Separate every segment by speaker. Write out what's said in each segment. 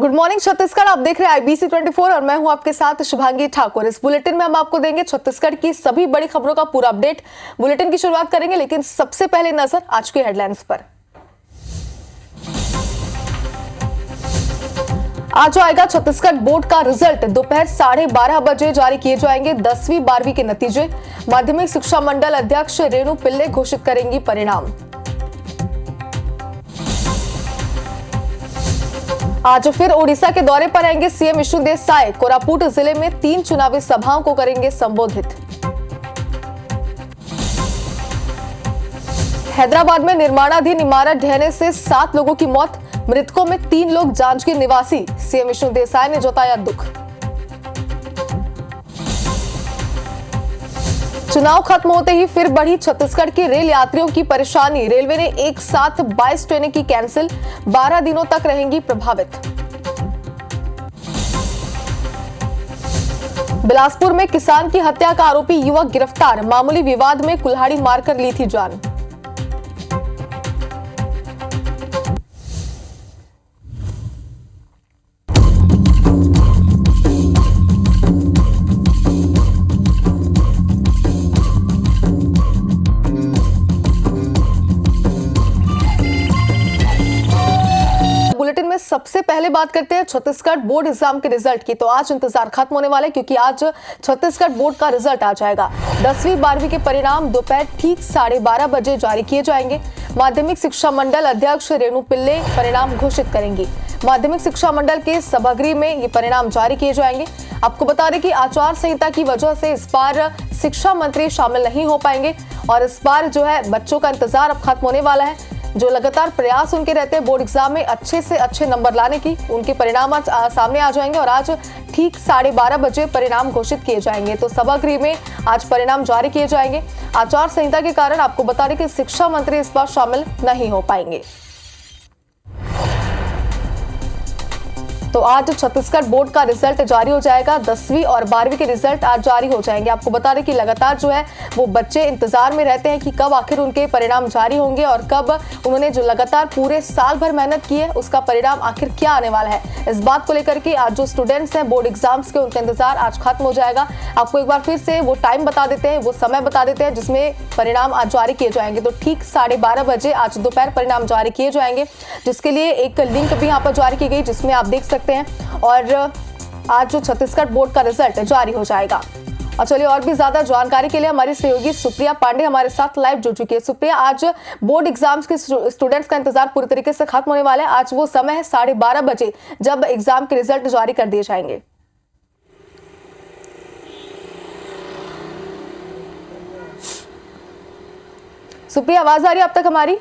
Speaker 1: Good morning Chhattisgarh, आप देख रहे हैं IBC 24 और मैं हूं आपके साथ शुभांगी ठाकुर। इस बुलेटिन में हम आपको देंगे छत्तीसगढ़ की सभी बड़ी खबरों का पूरा अपडेट। बुलेटिन की शुरुआत करेंगे, लेकिन सबसे पहले नजर आज की हेडलाइंस पर। आज आएगा छत्तीसगढ़ बोर्ड का रिजल्ट। दोपहर 12:30 बजे जारी किए जाएंगे 10वीं 12वीं के नतीजे। माध्यमिक शिक्षा मंडल अध्यक्ष रेणु पिल्ले घोषित करेंगी परिणाम। आज फिर ओडिशा के दौरे पर आएंगे सीएम विष्णुदेव साय। कोरापुट जिले में 3 चुनावी सभाओं को करेंगे संबोधित। हैदराबाद में निर्माणाधीन इमारत ढहने से 7 लोगों की मौत, मृतकों में 3 लोग जांजगीर निवासी। सीएम विष्णुदेव साय ने जताया दुख। चुनाव खत्म होते ही फिर बढ़ी छत्तीसगढ़ के रेल यात्रियों की परेशानी। रेलवे ने एक साथ 22 ट्रेनें की कैंसिल, 12 दिनों तक रहेंगी प्रभावित। बिलासपुर में किसान की हत्या का आरोपी युवक गिरफ्तार। मामूली विवाद में कुल्हाड़ी मारकर ली थी जान। बुलेटिन में सबसे पहले बात करते हैं छत्तीसगढ़ बोर्ड एग्जाम के रिजल्ट की। तो आज इंतजार खत्म होने वाला है, क्योंकि आज छत्तीसगढ़ बोर्ड का रिजल्ट आ जाएगा। 10वीं 12वीं के परिणाम दोपहर ठीक 12:30 बजे जारी किए जाएंगे। माध्यमिक शिक्षा मंडल अध्यक्ष रेणु पिल्ले परिणाम घोषित करेंगी। माध्यमिक शिक्षा मंडल के सभागृह में ये परिणाम जारी किए जाएंगे। आपको बता दें कि आचार संहिता की वजह से इस बार शिक्षा मंत्री शामिल नहीं हो पाएंगे और इस बार जो है बच्चों का इंतजार अब खत्म होने वाला है। जो लगातार प्रयास उनके रहते हैं बोर्ड एग्जाम में अच्छे से अच्छे नंबर लाने की, उनके परिणाम आज सामने आ जाएंगे और आज ठीक 12:30 बजे परिणाम घोषित किए जाएंगे। तो सभागृह में आज परिणाम जारी किए जाएंगे। आचार संहिता के कारण आपको बता दें कि शिक्षा मंत्री इस बार शामिल नहीं हो पाएंगे। तो आज छत्तीसगढ़ बोर्ड का रिजल्ट जारी हो जाएगा। 10वीं और 12वीं के रिजल्ट आज जारी हो जाएंगे। आपको बता दें कि लगातार जो है वो बच्चे इंतजार में रहते हैं कि कब आखिर उनके परिणाम जारी होंगे और कब उन्होंने जो लगातार पूरे साल भर मेहनत की है उसका परिणाम आखिर क्या आने वाला है। इस बात को लेकर के आज जो स्टूडेंट्स हैं बोर्ड एग्जाम्स के, उनका इंतजार आज खत्म हो जाएगा। आपको एक बार फिर से वो टाइम बता देते हैं, वो समय बता देते हैं जिसमें परिणाम आज जारी किए जाएंगे। तो ठीक 12:30 बजे आज दोपहर परिणाम जारी किए जाएंगे, जिसके लिए एक लिंक भी यहाँ पर जारी की गई जिसमें आप देख सकते हैं। और आज जो छत्तीसगढ़ बोर्ड का रिजल्ट जारी हो जाएगा। और चलिए और भी ज्यादा जानकारी के लिए हमारी सहयोगी सुप्रिया पांडे हमारे साथ लाइव जुड़ चुकी है। सुप्रिया, आज बोर्ड एग्जाम्स के स्टूडेंट्स का इंतजार पूरी तरीके से खत्म होने वाला है। आज वो समय है 12:30 बजे जब एग्जाम के रिजल्ट जारी कर दिए जाएंगे। सुप्रिया, आवाज आ रही है अब तक हमारी?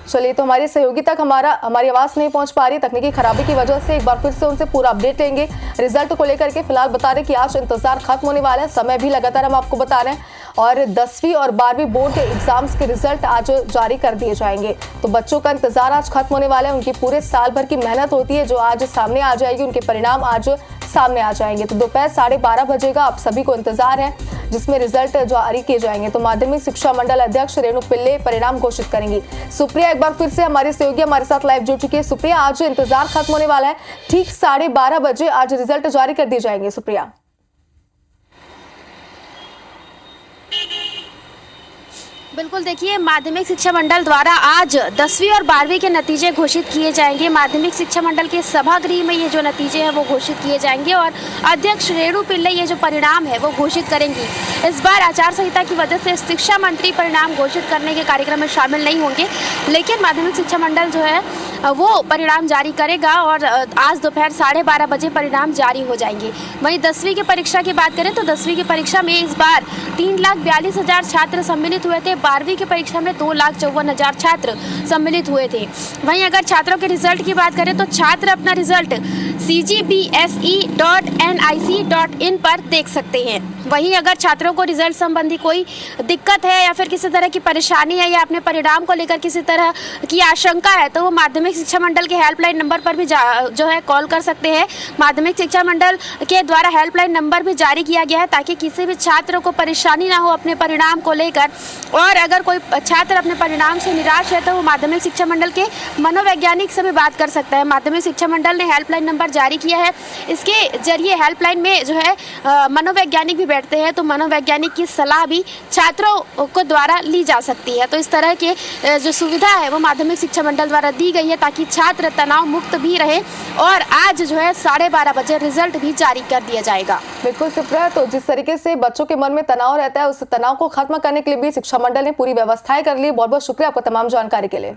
Speaker 1: चलिए, तो हमारी सहयोगी तक हमारी आवाज नहीं पहुंच पा रही तकनीकी खराबी की वजह से। एक बार फिर से उनसे पूरा अपडेट लेंगे रिजल्ट को लेकर के। फिलहाल बता रहे कि आज इंतजार खत्म होने वाला है, समय भी लगातार हम आपको बता रहे हैं और 10वीं और 12वीं बोर्ड के एग्जाम्स के रिजल्ट आज जारी कर दिए जाएंगे। तो बच्चों का इंतजार आज खत्म होने वाला है। उनकी पूरे साल भर की मेहनत होती है जो आज सामने आ जाएगी, उनके परिणाम आज सामने आ जाएंगे। तो दोपहर 12:30 बजे का आप सभी को इंतजार है जिसमें रिजल्ट जारी किए जाएंगे। तो माध्यमिक शिक्षा मंडल अध्यक्ष रेणु पिल्ले परिणाम घोषित करेंगी। सुप्रिया, एक बार फिर से हमारी सहयोगी हमारे साथ लाइव जुड़ चुकी है। सुप्रिया, आज इंतजार खत्म होने वाला है, ठीक 12:30 बजे आज रिजल्ट जारी कर दिए जाएंगे। सुप्रिया,
Speaker 2: बिल्कुल, देखिए माध्यमिक शिक्षा मंडल द्वारा आज 10वीं और 12वीं के नतीजे घोषित किए जाएंगे। माध्यमिक शिक्षा मंडल के सभागृह में ये जो नतीजे हैं वो घोषित किए जाएंगे और अध्यक्ष रेणु पिल्ले ये जो परिणाम है वो घोषित करेंगी। इस बार आचार संहिता की वजह से शिक्षा मंत्री परिणाम घोषित करने के कार्यक्रम में शामिल नहीं होंगे, लेकिन माध्यमिक शिक्षा मंडल जो है वो परिणाम जारी करेगा और आज दोपहर 12:30 बजे परिणाम जारी हो जाएंगे। वहीं 10वीं की परीक्षा की बात करें तो 10वीं की परीक्षा में इस बार 3,42,000 छात्र सम्मिलित हुए थे। 12वीं की परीक्षा में 2,54,000 छात्र सम्मिलित हुए थे। वहीं अगर छात्रों के रिजल्ट की बात करें तो छात्र अपना रिजल्ट cgbse.nic.in पर देख सकते हैं। वहीं अगर छात्रों को रिजल्ट संबंधी कोई दिक्कत है या फिर किसी तरह की परेशानी है या अपने परिणाम को लेकर किसी तरह की आशंका है तो वो माध्यमिक शिक्षा मंडल के हेल्पलाइन नंबर पर भी जो है कॉल कर सकते हैं। माध्यमिक शिक्षा मंडल के द्वारा हेल्पलाइन नंबर भी जारी किया गया है ताकि किसी भी छात्र को परेशानी ना हो अपने परिणाम को लेकर। और अगर कोई छात्र अपने परिणाम से निराश है तो वो माध्यमिक शिक्षा मंडल के मनोवैज्ञानिक से भी बात कर सकता है। माध्यमिक शिक्षा मंडल ने हेल्पलाइन नंबर जारी किया है। इसके जरिए हेल्पलाइन में जो है मनोवैज्ञानिक भी बैठते हैं तो मनोवैज्ञानिक की सलाह भी छात्रों को द्वारा ली जा सकती है। तो इस तरह के जो सुविधा है वो माध्यमिक शिक्षा मंडल द्वारा दी गई है ताकि छात्र तनाव मुक्त भी रहे। और आज जो है 12:30 बजे रिजल्ट भी जारी कर दिया जाएगा।
Speaker 1: बिल्कुल सुप्रिया, तो जिस तरीके से बच्चों के मन में तनाव रहता है उस तनाव को खत्म करने के लिए भी शिक्षा मंडल ने पूरी व्यवस्थाएं कर ली। बहुत बहुत शुक्रिया आपको तमाम जानकारी के लिए।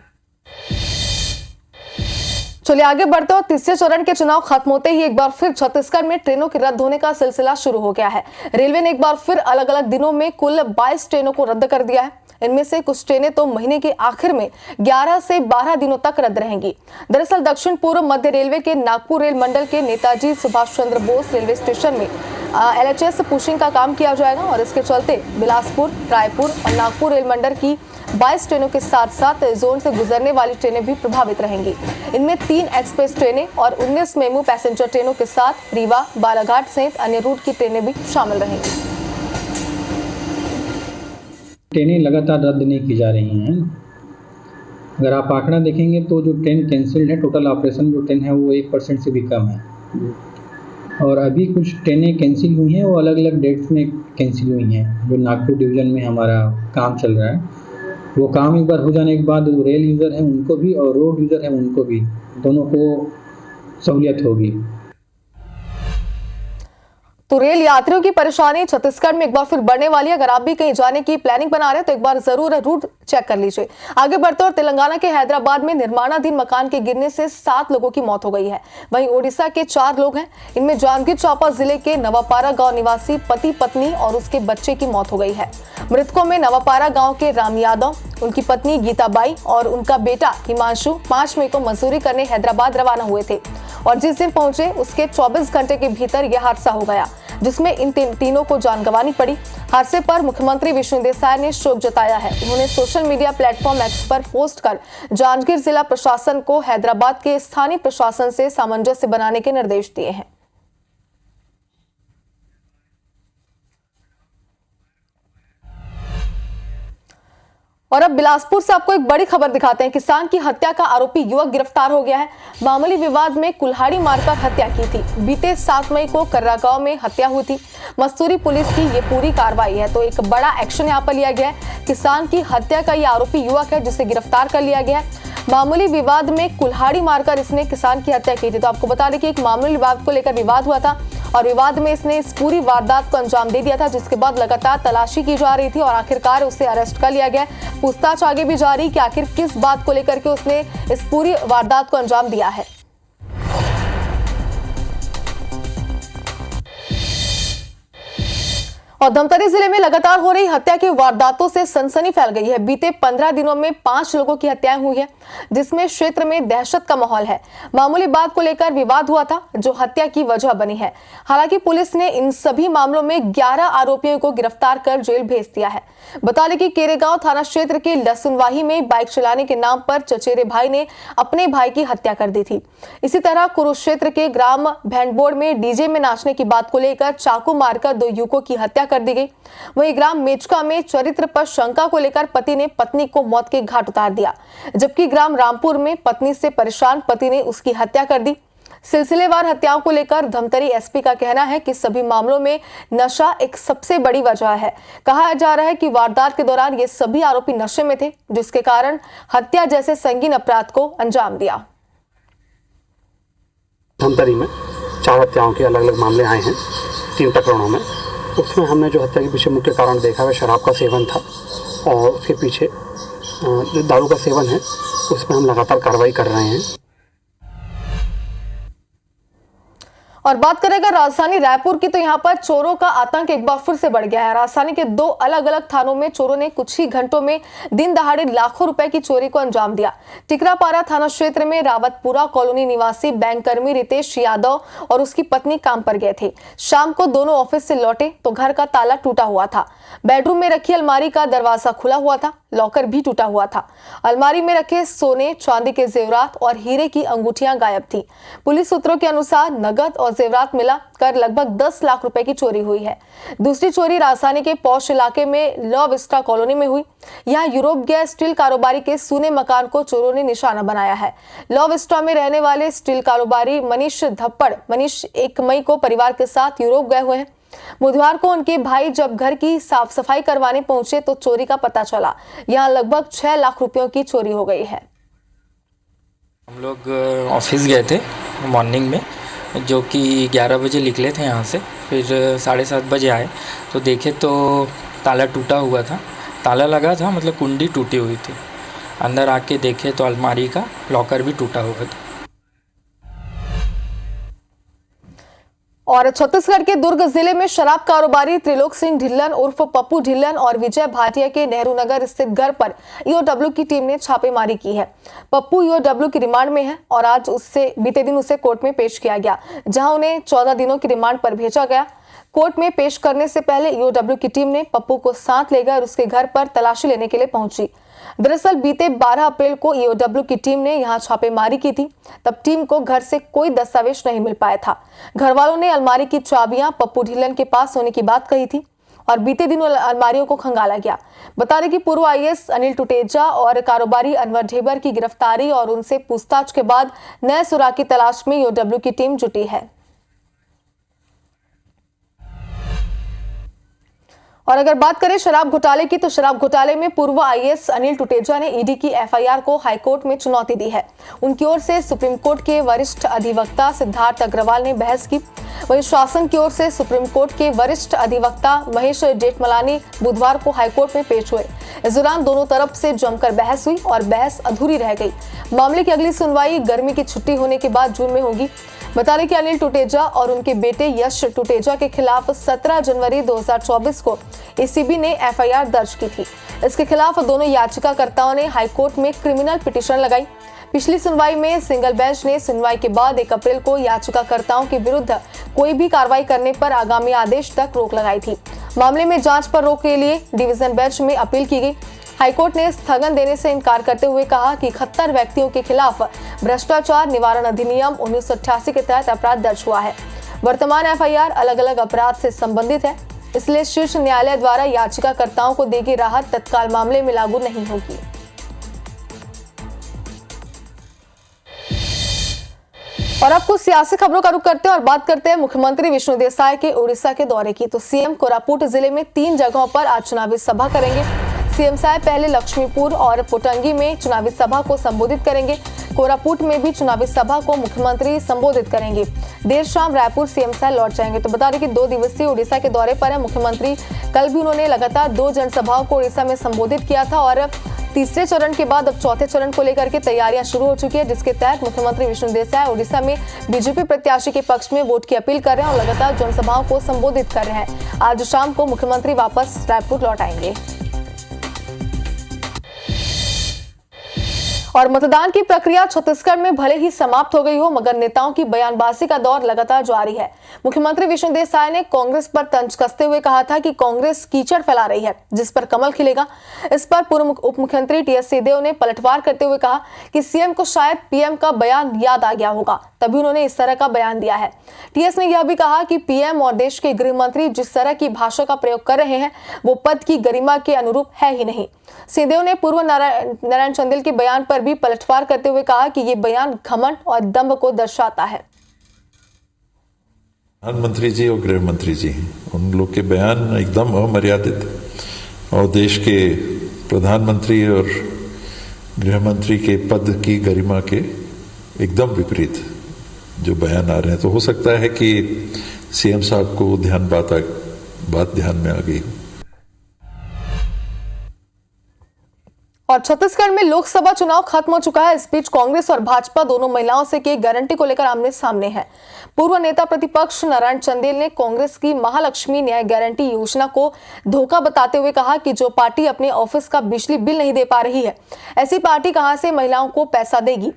Speaker 1: चलिए आगे बढ़ते हो। तीसरे चरण के चुनाव खत्म होते ही एक बार फिर छत्तीसगढ़ में ट्रेनों के रद्द होने का सिलसिला शुरू हो गया है। रेलवे ने एक बार फिर अलग अलग दिनों में कुल 22 ट्रेनों को रद्द कर दिया है। इनमें से कुछ ट्रेनें तो महीने के आखिर में 11 से 12 दिनों तक रद्द रहेंगी। दरअसल दक्षिण पूर्व मध्य रेलवे के नागपुर रेल मंडल के नेताजी सुभाष चंद्र बोस रेलवे स्टेशन में LHS पुशिंग का काम किया जाएगा और इसके चलते बिलासपुर, रायपुर और नागपुर रेल मंडल की 22 ट्रेनों के साथ साथ जोन से गुजरने वाली ट्रेनें भी प्रभावित रहेंगी। इनमें 3 एक्सप्रेस ट्रेनें और 19 मेमू पैसेंजर ट्रेनों के साथ रीवा, बालाघाट सहित अन्य रूट की ट्रेनें भी शामिल रहेंगी।
Speaker 3: ट्रेनें लगातार रद्द नहीं की जा रही हैं। अगर आप आंकड़ा देखेंगे तो जो ट्रेन कैंसिल्ड है, टोटल ऑपरेशन जो ट्रेन है वो 1% से भी कम है। और अभी कुछ ट्रेनें कैंसिल हुई हैं, वो अलग अलग डेट्स में कैंसिल हुई हैं। जो नागपुर डिवीज़न में हमारा काम चल रहा है, वो काम एक बार हो जाने के बाद जो रेल यूज़र है उनको भी और रोड यूज़र है उनको भी, दोनों को सहूलियत होगी।
Speaker 1: तो रेल यात्रियों की परेशानी छत्तीसगढ़ में एक बार फिर बढ़ने वाली है। अगर आप भी कहीं जाने की प्लानिंग बना रहे हैं तो एक बार जरूर रूट चेक कर लीजिए। आगे बढ़ते और तेलंगाना के हैदराबाद में निर्माणाधीन मकान के गिरने से 7 लोगों की मौत हो गई है। वहीं ओडिशा के 4 लोग हैं। इनमें जांजगीर चांपा जिले के नवापारा गांव निवासी पति पत्नी और उसके बच्चे की मौत हो गई है। मृतकों में नवापारा गांव के राम यादव, उनकी पत्नी गीताबाई और उनका बेटा हिमांशु 5 मई को मजदूरी करने हैदराबाद रवाना हुए थे और जिस दिन पहुंचे उसके 24 घंटे के भीतर यह हादसा हो गया जिसमें इन तीनों को जान गंवानी पड़ी। हादसे पर मुख्यमंत्री विष्णुदेव साय ने शोक जताया है। उन्होंने सोशल मीडिया प्लेटफॉर्म एक्स पर पोस्ट कर जांजगीर जिला प्रशासन को हैदराबाद के स्थानीय प्रशासन से सामंजस्य बनाने के निर्देश दिए हैं। और अब बिलासपुर से आपको एक बड़ी खबर दिखाते हैं। किसान की हत्या का आरोपी युवक गिरफ्तार हो गया है। मामूली विवाद में कुल्हाड़ी मारकर हत्या की थी। बीते 7 मई को कर्रा गांव में हत्या हुई थी। मस्तूरी पुलिस की ये पूरी कार्रवाई है। तो एक बड़ा एक्शन यहाँ पर लिया गया है। किसान की हत्या का ये आरोपी युवक है जिसे गिरफ्तार कर लिया गया है। मामूली विवाद में कुल्हाड़ी मारकर इसने किसान की हत्या की थी। तो आपको बता दें कि एक मामूली विवाद को लेकर विवाद हुआ था और विवाद में इसने इस पूरी वारदात को अंजाम दे दिया था, जिसके बाद लगातार तलाशी की जा रही थी और आखिरकार उसे अरेस्ट कर लिया गया। पूछताछ आगे भी जारी कि आखिर किस बात को लेकर के उसने इस पूरी वारदात को अंजाम दिया है। और धमतरी जिले में लगातार हो रही हत्या की वारदातों से सनसनी फैल गई है। बीते 15 दिनों में 5 लोगों की हत्याएं हुई है जिसमें क्षेत्र में दहशत का माहौल है। मामूली बात को लेकर विवाद हुआ था जो हत्या की वजह बनी है। हालांकि पुलिस ने इन सभी मामलों में 11 आरोपियों को गिरफ्तार कर जेल भेज दिया है। बता दें कि केरेगांव थाना क्षेत्र के लसुनवाही में बाइक चलाने के नाम पर चचेरे भाई ने अपने भाई की हत्या कर दी थी। इसी तरह कुरुक्षेत्र के ग्राम भेंडबोड़ में डीजे में नाचने की बात को लेकर चाकू मारकर 2 युवकों की हत्या कर दी गई। वहीं ग्राम मेचका में चरित्र पर शंका को लेकर पति ने पत्नी को मौत के घाट उतार दिया, जबकि ग्राम रामपुर में पत्नी से परेशान पति ने उसकी हत्या कर दी। सिलसिलेवार हत्याओं को लेकर धमतरी एसपी का कहना है कि सभी मामलों में नशा एक सबसे बड़ी वजह है। कहा जा रहा है कि वारदात के दौरान ये सभी आरोपी नशे में थे, जिसके कारण हत्या जैसे संगीन अपराध को अंजाम दिया।
Speaker 4: धमतरी में 4 हत्याओं के अलग अलग मामले आए हैं 3 प्रकरणों में। उसमें हमने जो हत्या के पीछे मुख्य कारण देखा वह शराब का सेवन था और उसके पीछे जो दारू का सेवन है उसमें हम लगातार कार्रवाई कर रहे हैं।
Speaker 1: और बात करें अगर राजधानी रायपुर की, तो यहाँ पर चोरों का आतंक एक बार फिर से बढ़ गया है। राजधानी के 2 अलग अलग थानों में चोरों ने कुछ ही घंटों में दिन दहाड़े लाखों रुपए की चोरी को अंजाम दिया। टिकरापारा थाना क्षेत्र में रावतपुरा कॉलोनी निवासी बैंककर्मी रितेश यादव और उसकी पत्नी काम पर गए थे। शाम को दोनों ऑफिस से लौटे तो घर का ताला टूटा हुआ था। बेडरूम में रखी अलमारी का दरवाजा खुला हुआ था, लॉकर भी टूटा हुआ था। अलमारी में रखे सोने चांदी के जेवरात और हीरे की अंगूठियां गायब थी। पुलिस सूत्रों के अनुसार नगद और जेवरात मिला कर लगभग 10 लाख रुपए की चोरी हुई है। दूसरी चोरी राजधानी के पौष इलाके में लॉ विस्टा कॉलोनी में हुई। यहाँ यूरोप गया स्टील कारोबारी के सूने मकान को चोरों ने निशाना बनाया है। लॉ विस्टा में रहने वाले स्टील कारोबारी मनीष धप्पड़ 1 मई को परिवार के साथ यूरोप गए हुए हैं। बुधवार को उनके भाई जब घर की साफ सफाई करवाने पहुंचे तो चोरी का पता चला। यहाँ लगभग 6 लाख रुपयों की चोरी हो गई है।
Speaker 5: हम लोग ऑफिस गए थे मॉर्निंग में, जो कि 11 बजे निकले थे यहाँ से। फिर 7:30 बजे आए तो देखे तो ताला टूटा हुआ था, ताला लगा था मतलब कुंडी टूटी हुई थी। अंदर आके देखे तो अलमारी का लॉकर भी टूटा हुआ था।
Speaker 1: और छत्तीसगढ़ के दुर्ग जिले में शराब कारोबारी त्रिलोक सिंह ढिल्लन उर्फ पप्पू ढिल्लन और विजय भाटिया के नेहरू नगर स्थित घर पर ईओडब्ल्यू की टीम ने छापेमारी की है। पप्पू ईओडब्ल्यू की रिमांड में है और आज बीते दिन उसे कोर्ट में पेश किया गया, जहां उन्हें 14 दिनों की रिमांड पर भेजा गया। कोर्ट में पेश करने से पहले ईओडब्ल्यू की टीम ने पप्पू को साथ लेकर उसके घर पर तलाशी लेने के लिए पहुंची। दरअसल बीते 12 अप्रैल को ईओडब्ल्यू की टीम ने यहां छापेमारी की थी। तब टीम को घर से कोई दस्तावेज नहीं मिल पाया था। घर वालों ने अलमारी की चाबियां पप्पू ढिल्लन के पास होने की बात कही थी और बीते दिनों अलमारियों को खंगाला गया। बता दें कि पूर्व आईएएस अनिल टुटेजा और कारोबारी अनवर ढेबर की गिरफ्तारी और उनसे पूछताछ के बाद नए सुराग की तलाश में ईओडब्ल्यू की टीम जुटी है। और अगर बात करें शराब घोटाले की, तो शराब घोटाले में पूर्व आईएएस अनिल टुटेजा ने ईडी की एफआईआर को हाईकोर्ट में चुनौती दी है। उनकी ओर से सुप्रीम कोर्ट के वरिष्ठ अधिवक्ता सिद्धार्थ अग्रवाल ने बहस की। वहीं शासन की ओर से सुप्रीम कोर्ट के वरिष्ठ अधिवक्ता महेश जेठमलानी बुधवार को हाईकोर्ट में पेश हुए। इस दौरान दोनों तरफ से जमकर बहस हुई और बहस अधूरी रह गई। मामले की अगली सुनवाई गर्मी की छुट्टी होने के बाद जून में होगी। बता दें कि अनिल टुटेजा और उनके बेटे यश टुटेजा के खिलाफ 17 जनवरी 2024 को एसीबी ने एफआईआर दर्ज की थी। इसके खिलाफ दोनों याचिकाकर्ताओं ने हाईकोर्ट में क्रिमिनल पिटीशन लगाई। पिछली सुनवाई में सिंगल बेंच ने सुनवाई के बाद 1 अप्रैल को याचिकाकर्ताओं के विरुद्ध कोई भी कार्रवाई करने पर आगामी आदेश तक रोक लगाई थी। मामले में जांच पर रोक के लिए डिवीजन बेंच में अपील की गई। हाईकोर्ट ने स्थगन देने से इनकार करते हुए कहा कि 71 व्यक्तियों के खिलाफ भ्रष्टाचार निवारण अधिनियम 1988 के तहत अपराध दर्ज हुआ है। वर्तमान एफआईआर अलग अलग अपराध से संबंधित है, इसलिए शीर्ष न्यायालय द्वारा याचिकाकर्ताओं को दी गई राहत तत्काल मामले में लागू नहीं होगी। और अब कुछ सियासी खबरों का रुख करते हैं और बात करते हैं मुख्यमंत्री विष्णु देसाई के उड़ीसा के दौरे की। तो सीएम कोरापुट जिले में 3 जगहों पर आज चुनावी सभा करेंगे। सीएम साहब पहले लक्ष्मीपुर और पुटंगी में चुनावी सभा को संबोधित करेंगे। कोरापुट में भी चुनावी सभा को मुख्यमंत्री संबोधित करेंगे। देर शाम रायपुर सीएम साहब लौट जाएंगे। तो बता दें कि 2 दिवसीय उड़ीसा के दौरे पर है मुख्यमंत्री। कल भी उन्होंने लगातार 2 जनसभाओं को उड़ीसा में संबोधित किया था और तीसरे चरण के बाद अब चौथे चरण को लेकर के तैयारियां शुरू हो चुकी है, जिसके तहत मुख्यमंत्री विष्णु देसाई उड़ीसा में बीजेपी प्रत्याशी के पक्ष में वोट की अपील कर रहे हैं और लगातार जनसभाओं को संबोधित कर रहे हैं। आज शाम को मुख्यमंत्री वापस रायपुर लौट आएंगे। और मतदान की प्रक्रिया छत्तीसगढ़ में भले ही समाप्त हो गई हो, मगर नेताओं की बयानबाजी का दौर लगातार जारी है। मुख्यमंत्री विष्णु देसाई ने कांग्रेस पर तंज कसते हुए कहा था कि कांग्रेस कीचड़ फैला रही है जिस पर कमल खिलेगा। इस पर पूर्व उप मुख्यमंत्री टीएस सिंहदेव ने पलटवार करते हुए कहा कि सीएम को शायद पीएम का बयान याद आ गया होगा, तभी उन्होंने इस तरह का बयान दिया है। टीएस ने यह भी कहा कि पीएम और देश के गृह मंत्री जिस तरह की भाषा का प्रयोग कर रहे हैं वो पद की गरिमा के अनुरूप है ही नहीं। सिंहदेव ने पूर्व नारायण चंदेल के बयान पर भी पलटवार करते हुए कहा कि ये बयान घमंड और दंभ को दर्शाता है।
Speaker 6: प्रधानमंत्री जी और गृह मंत्री जी, उन लोग के बयान एकदम अमर्यादित और देश के प्रधानमंत्री और गृह मंत्री के पद की गरिमा के एकदम विपरीत जो बयान आ रहे हैं। तो हो सकता है कि सीएम साहब को बात ध्यान में आ गई।
Speaker 1: और छत्तीसगढ़ में लोकसभा चुनाव खत्म हो चुका है। इस बीच कांग्रेस और भाजपा दोनों महिलाओं से की गारंटी को लेकर आमने सामने है। पूर्व नेता प्रतिपक्ष नारायण चंदेल ने कांग्रेस की महालक्ष्मी न्याय गारंटी योजना को धोखा बताते हुए कहा कि जो पार्टी अपने ऑफिस का बिजली बिल नहीं दे पा रही है, ऐसी पार्टी कहां से महिलाओं को पैसा देगी।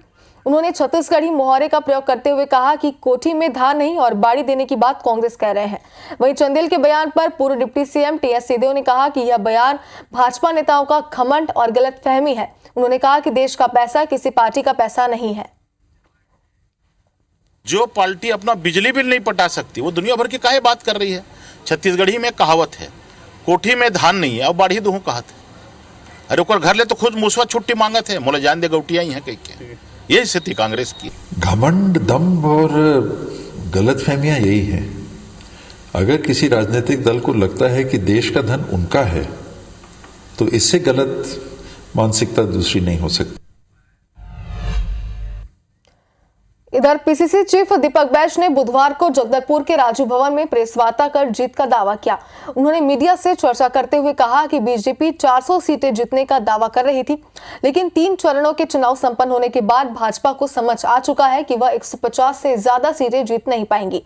Speaker 1: उन्होंने छत्तीसगढ़ी मुहावरे का प्रयोग करते हुए कहा कि कोठी में धान नहीं और बाड़ी देने की बात कांग्रेस कह रहे हैं। वहीं चंदेल के बयान पर पूर्व डिप्टी सीएम टीएस सिंहदेव ने कहा कि यह बयान भाजपा नेताओं का घमंड और गलतफहमी है। उन्होंने कहा कि देश का पैसा किसी पार्टी का पैसा नहीं है।
Speaker 7: जो पार्टी अपना बिजली बिल नहीं पटा सकती वो दुनिया भर की काहे बात कर रही है। छत्तीसगढ़ी में कहावत है, कोठी में धान नहीं है और बाढ़ी दूँ कहत है। अरे ओकर घर ले तो खुद मुसवा छुट्टी मांगत है, मोला जान दे गौटिया ही है कह के। यही स्थिति कांग्रेस की।
Speaker 6: घमंड, दम्भ और गलतफहमियां यही है। अगर किसी राजनीतिक दल को लगता है कि देश का धन उनका है तो इससे गलत मानसिकता दूसरी नहीं हो सकती।
Speaker 1: इधर पीसीसी चीफ दीपक बैज ने बुधवार को जगदलपुर के राजू भवन में प्रेस वार्ता कर जीत का दावा किया। उन्होंने मीडिया से चर्चा करते हुए कहा कि बीजेपी 400 सीटें जीतने का दावा कर रही थी, लेकिन 3 चरणों के चुनाव संपन्न होने के बाद भाजपा को समझ आ चुका है कि वह 150 से ज्यादा सीटें जीत नहीं पाएंगी।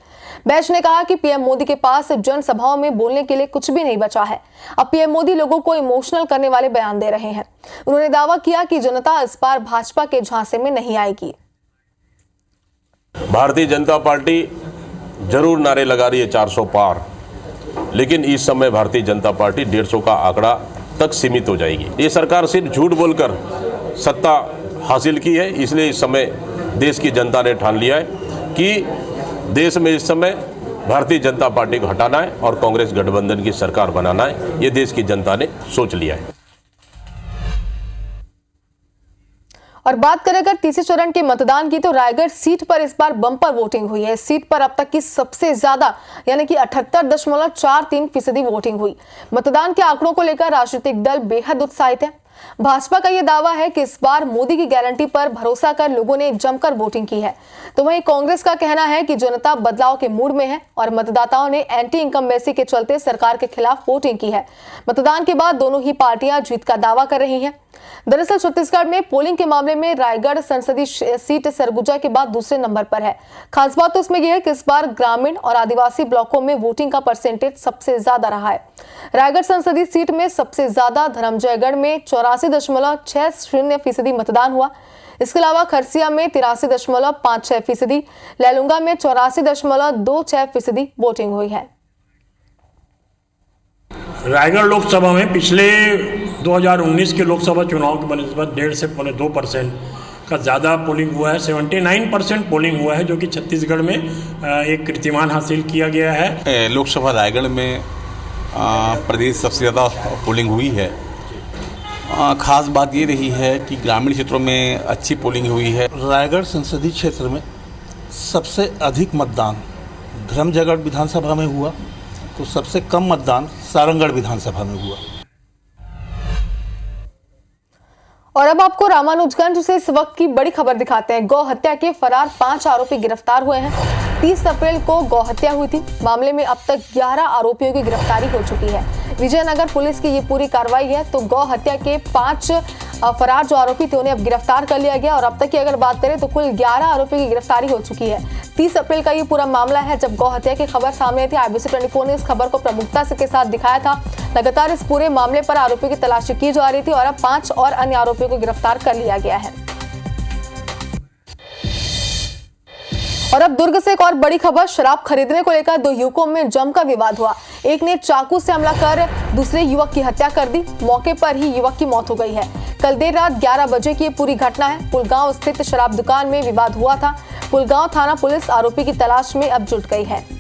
Speaker 1: बैज ने कहा कि पीएम मोदी के पास जनसभाओं में बोलने के लिए कुछ भी नहीं बचा है। अब पीएम मोदी लोगों को इमोशनल करने वाले बयान दे रहे हैं। उन्होंने दावा किया कि जनता इस बार भाजपा के झांसे में नहीं आएगी।
Speaker 8: भारतीय जनता पार्टी जरूर नारे लगा रही है 400 पार, लेकिन इस समय भारतीय जनता पार्टी 150 का आंकड़ा तक सीमित हो जाएगी। ये सरकार सिर्फ झूठ बोलकर सत्ता हासिल की है, इसलिए इस समय देश की जनता ने ठान लिया है कि देश में इस समय भारतीय जनता पार्टी को हटाना है और कांग्रेस गठबंधन की सरकार बनाना है। ये देश की जनता ने सोच लिया है।
Speaker 1: और बात करें अगर तीसरे चरण के मतदान की, तो रायगढ़ सीट पर इस बार बम्पर वोटिंग हुई है। इस सीट पर अब तक की सबसे ज्यादा यानी कि 78.43% वोटिंग हुई। मतदान के आंकड़ों को लेकर राजनीतिक दल बेहद उत्साहित है। भाजपा का यह दावा है कि इस बार मोदी की गारंटी पर भरोसा कर लोगों ने जमकर वोटिंग की है। तो वहीं कांग्रेस का कहना है कि जनता बदलाव के मूड में है और मतदाताओं ने एंटी इनकम्बेंसी के चलते सरकार के खिलाफ वोटिंग की है। मतदान के बाद दोनों ही पार्टियां जीत का दावा कर रही हैं। दरअसल छत्तीसगढ़ में पोलिंग के मामले में रायगढ़ संसदीय सीट सरगुजा के बाद दूसरे नंबर पर है। खास बात तो इसमें यह है कि इस बार ग्रामीण और आदिवासी ब्लॉकों में वोटिंग का परसेंटेज सबसे ज्यादा रहा है। रायगढ़ संसदीय सीट में सबसे ज्यादा धर्मजयगढ़ में 84.60% मतदान हुआ। इसके अलावा खरसिया में 83.56%, लैलूंगा में 84.26% वोटिंग हुई है।
Speaker 9: रायगढ़ लोकसभा में पिछले 2019 के लोकसभा चुनाव के बनिस्बत 1.5 से 2.5% का ज़्यादा पोलिंग हुआ है। 79% पोलिंग हुआ है, जो कि छत्तीसगढ़ में एक कीर्तिमान हासिल किया गया है।
Speaker 10: लोकसभा रायगढ़ में प्रदेश सबसे ज़्यादा पोलिंग हुई है। खास बात ये रही है कि ग्रामीण क्षेत्रों में अच्छी पोलिंग हुई है।
Speaker 11: रायगढ़ संसदीय क्षेत्र में सबसे अधिक मतदान धर्मजयगढ़ विधानसभा में हुआ, तो सबसे कम मतदान सारंगढ़ विधानसभा में हुआ।
Speaker 1: और अब आपको रामानुजगंज से इस वक्त की बड़ी खबर दिखाते हैं। गौ हत्या के फरार 5 आरोपी गिरफ्तार हुए हैं। 30 अप्रैल को गौ हत्या हुई थी। मामले में अब तक 11 आरोपियों की गिरफ्तारी हो चुकी है। विजयनगर पुलिस की ये पूरी कार्रवाई है। तो गौ हत्या के 5 फरार जो आरोपी थे उन्हें अब गिरफ्तार कर लिया गया और अब तक की अगर बात करें तो कुल 11 आरोपियों की गिरफ्तारी हो चुकी है। 30 अप्रैल का ये पूरा मामला है जब गौ हत्या की खबर सामने थी। IBC 24 ने इस खबर को प्रमुखता से के साथ दिखाया था। लगातार इस पूरे मामले पर आरोपियों की तलाशी की जा रही थी और अब 5 और अन्य आरोपियों को गिरफ्तार कर लिया गया है। और अब दुर्ग से एक और बड़ी खबर। शराब खरीदने को लेकर 2 युवकों में जमकर विवाद हुआ। एक ने चाकू से हमला कर दूसरे युवक की हत्या कर दी। मौके पर ही युवक की मौत हो गई है। कल देर रात 11 बजे की ये पूरी घटना है। पुलगांव स्थित शराब दुकान में विवाद हुआ था। पुलगांव थाना पुलिस आरोपी की तलाश में अब जुट गई है।